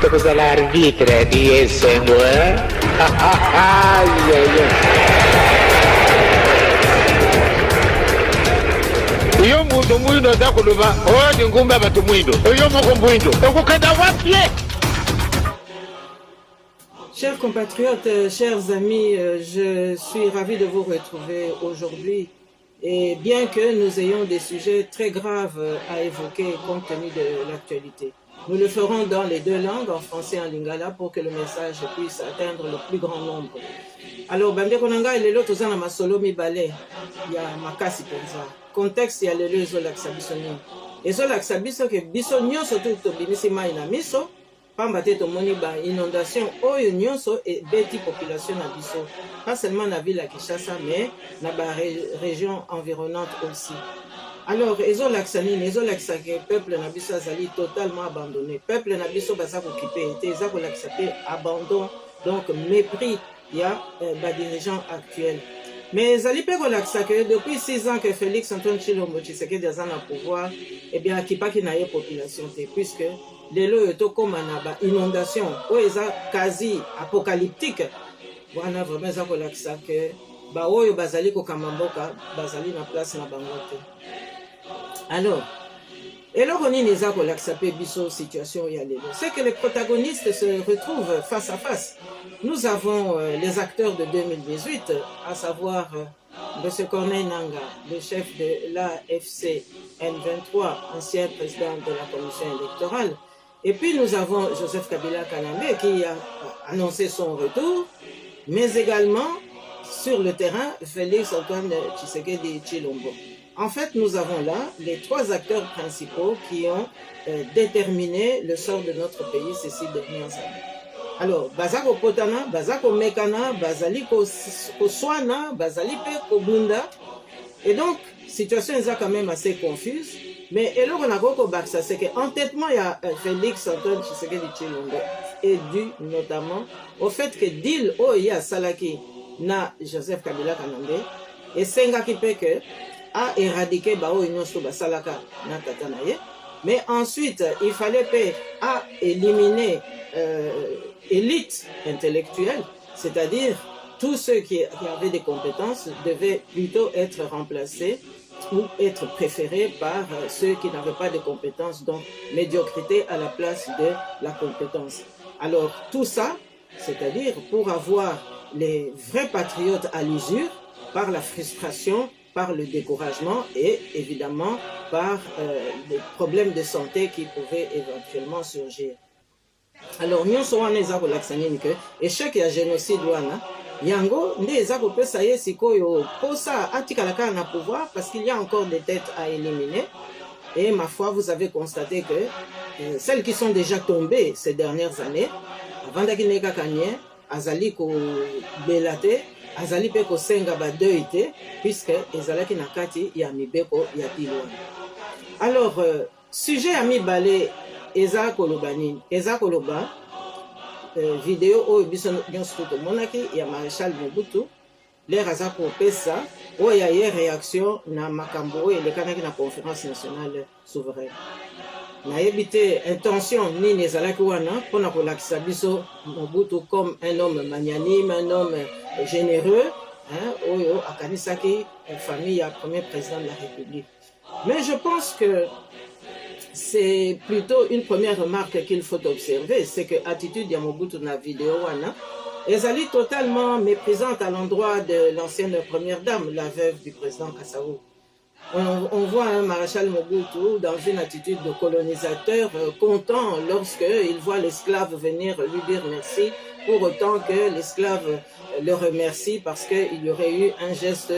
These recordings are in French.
cosa l'arbitre di essendo, eh? Iyo muntu mwindo atakuduba oyo ngumba batu mwindo oyo moko mwindo okukada wapye. Chers compatriotes, chers amis, je suis ravi de vous retrouver aujourd'hui. Et bien que nous ayons des sujets très graves à évoquer compte tenu de l'actualité, nous le ferons dans les deux langues, en français et en lingala, pour que le message puisse atteindre le plus grand nombre. Alors, Bande Konanga, il est l'autre zana masolo mi balé, il y a makasi penza. Contexte, il y a le lieu zolaksa bisoni. Et zolaksa biso que biso nyonso tout bimisi mai na miso, pamba te tomoni ba inondation oyo nyonso et beti population na biso. Pas seulement na ville à Kinshasa, mais na ba région environnante aussi. Alors, ezolaksa nini, ezolaksa que peuple na biso azali totalement abandonné. Peuple na biso baza kokipe ete, eza kolaksa pe abandon, donc mépris, il y a ba dirigeants actuels. Mais ezali pe kolaksa que depuis 6 ans que Félix Antoine Tshilombo Tshisekedi aza na pouvoir, eh bien akipaki na ye population te, puisque lelo yoto koma na ba inondation oyo eza quasi apocalyptique. Wana vraiment eza kolaksa que ba oyo bazali kokamba mboka bazali na place na bango te. Alors, eloko nini eza kolaksa pe biso situation ya lelo, c'est que les protagonistes se retrouvent face à face. Nous avons les acteurs de 2018, à savoir M. Corneille Nangaa, le chef de l'AFC N23, ancien président de la commission électorale. Et puis nous avons Joseph Kabila Kalambe qui a annoncé son retour, mais également sur le terrain Félix Antoine Tshisekedi Tshilombo. En fait, nous avons là les 3 acteurs principaux qui ont déterminé le sort de notre pays ces 6 dernières années. Alors, bazako potana, bazako mekana, bazali ko swana, bazali pe ko bunda. Et donc, situation est quand même assez confuse. Mais eloko na koko baksa, c'est que entêtement il y a Félix Antoine Tshisekedi Tshilombo est dû notamment au fait que deal oya salaki na Joseph Kabila Kalambe et sengaki pe que a éradiqué bao nyonso basalaka na tata na ye. Mais ensuite, il fallait à éliminer élite intellectuelle, c'est-à-dire tous ceux qui avaient des compétences devaient plutôt être remplacés ou être préférés par ceux qui n'avaient pas de compétences, donc médiocrité à la place de la compétence. Alors tout ça, c'est-à-dire pour avoir les vrais patriotes à l'usure, par la frustration, par le découragement et évidemment par des problèmes de santé qui pouvaient éventuellement surgir. Alors, nous sommes en train de que échec et génocide yango nde eza kopesa ye sikoyo posa atikalaka na pouvoir parce qu'il y a encore des têtes à éliminer. Et ma foi, vous avez constaté que celles qui sont déjà tombées ces dernières années, avant d'akineka kanye, azali ko belate, azali pe ko senga ba deite, puisque ezalaki na kati ya mibeko ya bilwa. Alors, sujet ami balé eza koloba nini? Eza koloba vidéo oyo biso nyonso tomonaki ya Maréchal Mobutu, l'air aza kopesa oyo ya ye réaction na makambo oyo elekanaki na conférence nationale souveraine. Nayebi te intention nini ezalaki wana mpona kolakisa biso Mobutu comme un homme magnanime, un homme généreux, oyo akanisaki famille ya premier président de la République. Mais je pense que c'est plutôt une première remarque qu'il faut observer, c'est que l'attitude de Mobutu dans la vidéo est totalement méprisante à l'endroit de l'ancienne première dame, la veuve du président Kassaou. On voit un maréchal Mobutu dans une attitude de colonisateur, content lorsqu'il voit l'esclave venir lui dire merci, pour autant que l'esclave le remercie parce qu'il y aurait eu un geste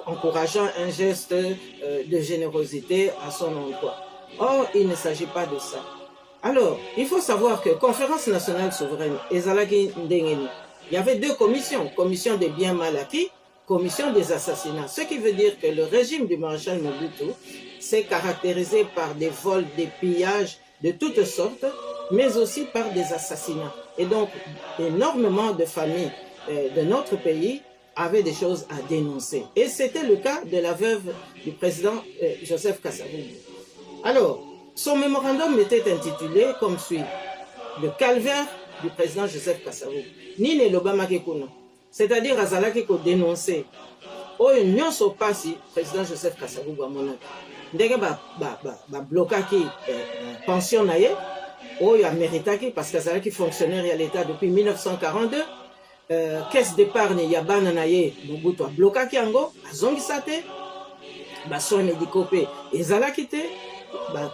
encourageant, un geste de générosité à son endroit. Or, il ne s'agit pas de ça. Alors, il faut savoir que Conférence nationale souveraine, il y avait 2 commissions, commission des biens mal acquis, commission des assassinats. Ce qui veut dire que le régime du maréchal Mobutu s'est caractérisé par des vols, des pillages de toutes sortes, mais aussi par des assassinats. Et donc, énormément de familles de notre pays avaient des choses à dénoncer. Et c'était le cas de la veuve du président Joseph Kasavubu. Alors, Son mémorandum était intitulé comme suit: le calvaire du président Joseph Kasavubu. Nini l'Obama Kekuno. C'est-à-dire azalaki ko dénoncer oyo nyonso pasi président Joseph Kasavubu amonaki. Ndenge ba blokaki pension na ye oyo améritaki parce qu'azalaki fonctionnaire à l'État depuis 1942. Caisse d'épargne ya bana na ye Mobutu ablokaki yango azongisa te. Soins médicaux pe ezalaki te.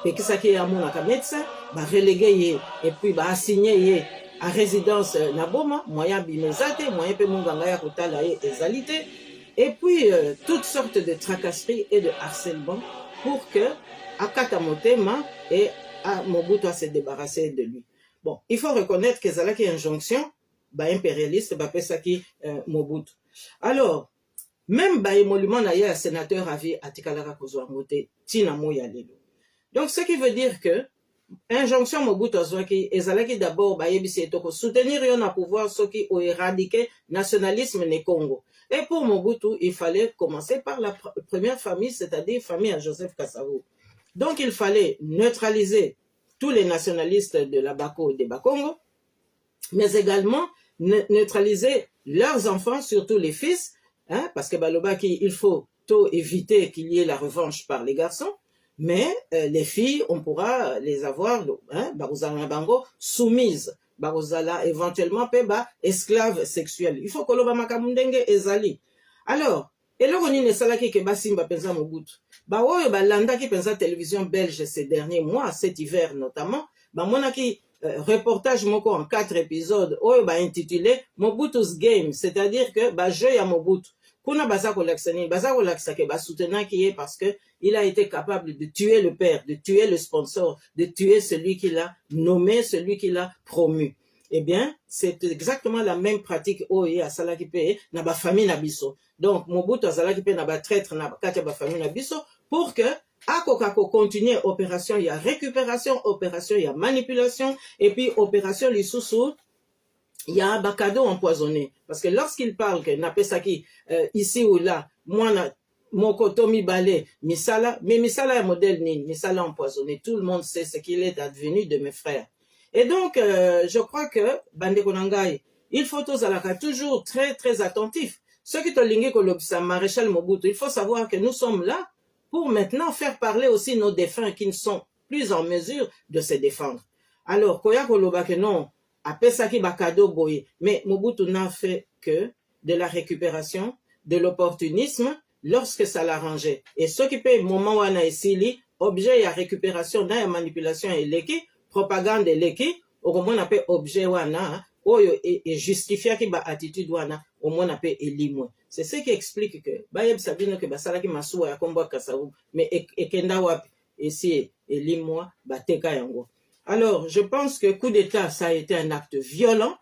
Pekisaki ye amonaka médecin relégué ye et puis assigné ye à résidence na boma moyen bimezate moyen pe monganga ya kotala ye ezalité et puis toutes sortes de tracasseries et de harcèlement pour que akata motema et Mobutu a se débarrasser de lui. Bon, il faut reconnaître que ezalaki injonction impérialiste pesaki Mobutu. Alors même émolument na ye sénateur avi atikalaka kozwa ngote tina moya lelo. Donc, ce qui veut dire que injonction Mobutu azwaki ezalaki d'abord bayebisi etoko soutenir yon na pouvoir ceux qui ont éradiqué nationalisme ne Congo. Et pour Mobutu, il fallait commencer par la première famille, c'est-à-dire famille à Joseph Kasavubu. Donc, il fallait neutraliser tous les nationalistes de la Bako et de Bakongo, mais également neutraliser leurs enfants, surtout les fils, parce que Balobaki, il faut éviter qu'il y ait la revanche par les garçons. Mais les filles, on pourra les avoir, Baruzala Bango, soumises, Baruzala éventuellement esclaves sexuels. Il faut que l'on makamundenge ezali. Alors, et là on ne salaki que Basimba pensa Mobutu. Oyo landa qui pensa télévision belge ces derniers mois, cet hiver notamment, monaki reportage moko en 4 épisodes, oyo intitulé Mobutu's Game, c'est-à-dire que jeu ya Mobutu. Kuna baza kolakisani, baza kolakisake soutenant qui est parce que il a été capable de tuer le père, de tuer le sponsor, de tuer celui qui l'a nommé, celui qui l'a promu. Eh bien, c'est exactement la même pratique oye à Salakipe na ba famille na biso. Donc Mobutu a Salakipe na ba traître na katia ba famille na biso pour que akokako continuer opération, il y a récupération, opération, il y a manipulation et puis opération lisusu il y a un cadeau empoisonné. Parce que lorsqu'il parle que Napesaki, ici ou là, moi, Mokoto Mibale, Misala, mais Misala est modèle ni, Misala empoisonné. Tout le monde sait ce qu'il est advenu de mes frères. Et donc, je crois que, Bande Konangai, il faut toujours très, très attentif. Ceux qui te lingé que l'obsa, Maréchal Mobutu, il faut savoir que nous sommes là pour maintenant faire parler aussi nos défunts qui ne sont plus en mesure de se défendre. Alors, Koya Koloba que non, Apesaki bakado boye, mais Mobutu n'a fait que de la récupération, de l'opportunisme lorsque ça l'arrangeait. Et ce qui peut moment wana esili, objet ya récupération, na ya manipulation et leki, propagande et leki, au moins on appelle objet wana, oyo et justifier ki ba attitude wana, au moins on appelle elimwe. C'est ce qui explique que bayeb sabino que basalaki masuwa ya kombo Kasavubu, mais ekenda wapi esi elimwa bateka yango. Alors, je pense que coup d'État, ça a été un acte violent.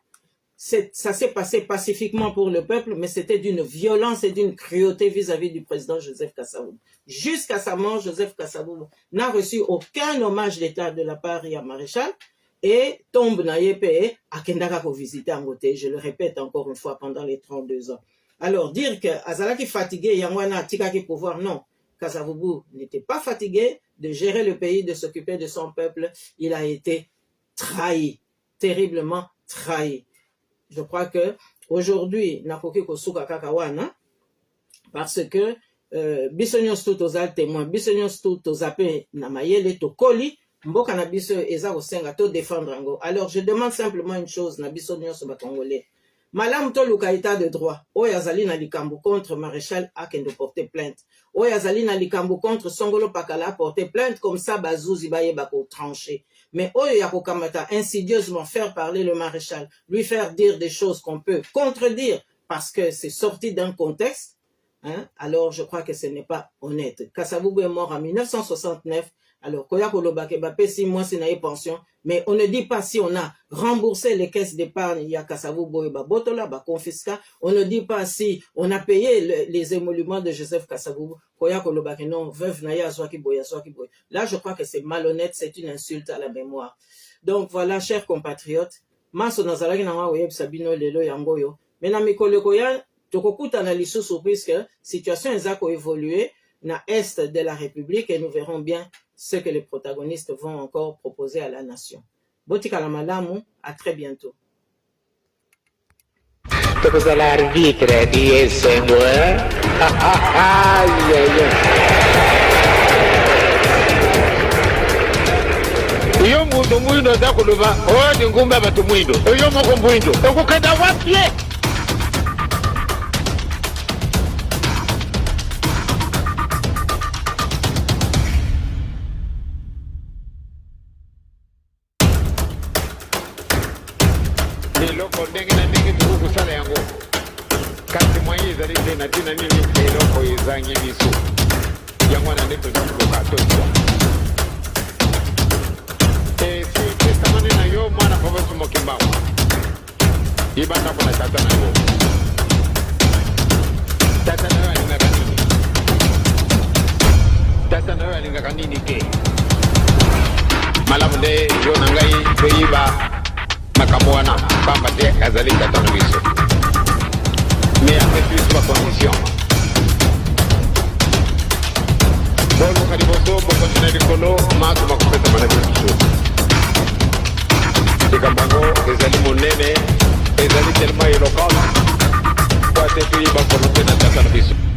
Ça s'est passé pacifiquement pour le peuple, mais c'était d'une violence et d'une cruauté vis-à-vis du président Joseph Kasavubu. Jusqu'à sa mort, Joseph Kasavubu n'a reçu aucun hommage d'État de la part du maréchal et tombe na yépé à Kendaka pour visiter Angote. Je le répète encore une fois pendant les 32 ans. Alors, dire que Azalaki fatigué, Yangwana, Tikaki pouvoir, non. Kasavubu n'était pas fatigué de gérer le pays, de s'occuper de son peuple. Il a été trahi, terriblement trahi. Je crois que aujourd'hui, Nakoki Kosuka Kakawana, parce que Bisognos tout aux témoins, Bisognos tout aux appels, Namayele, Tokoli, Mboka Nabiso Eza Osenga, to défendre Ango. Alors je demande simplement une chose, Nabisognos Bakongolais. Malam to luka état de droit. Oyazali na likambo contre Maréchal Akendo porter plainte. Oyazali na likambo contre Songolo Pakala porter plainte comme ça Bazouzi baye bako tranché. Mais Oyo yako kamata insidieusement faire parler le Maréchal, lui faire dire des choses qu'on peut contredire parce que c'est sorti d'un contexte. Alors je crois que ce n'est pas honnête. Kasavubu est mort en 1969. Alors, Koya Kolobake Bapé, 6 mois, c'est une pension. Mais on ne dit pas si on a remboursé les caisses d'épargne, il y a Kasavubu et Babotola, Bakonfiska. On ne dit pas si on a payé les émoluments de Joseph Kasavubu. Koya Kolobake, non, veuve Naya, Zwaki Boya. Là, je crois que c'est malhonnête, c'est une insulte à la mémoire. Donc, voilà, chers compatriotes. Maso Nazalaki Nawa Web Sabino Lelo Yangoyo. Maintenant, Mikole Koya, Tokokuta na lisusu puisque situation ezako évolué na est de la République et nous verrons bien ce que les protagonistes vont encore proposer à la nation. Botika la malamu, à très bientôt. Cosa l'arbitra di essendo, iyo muntu mwindo zakuluva odi ngumbe abatu mwindo iyo moko mwindo okukenda wapye iloko ndenge na ndenge tukukusala yango kasi mwayi ezali te na ntina nini eloko ezangi biso yango na nde tozikoka tozwa esekesamani na yo mwana papa mokimbango ibandako na tata na yo tata na yo alingaka nini tata na yo alingaka nini te malamu nde yo na ngai toyiba makambo wana pamba te azali tata na biso mais apres plus bacondition boluka liboso bokontina likolo maso bakopesa mana biso likambo yango ezali monene ezali tellement élocante po ate toyiba volonté na tata na biso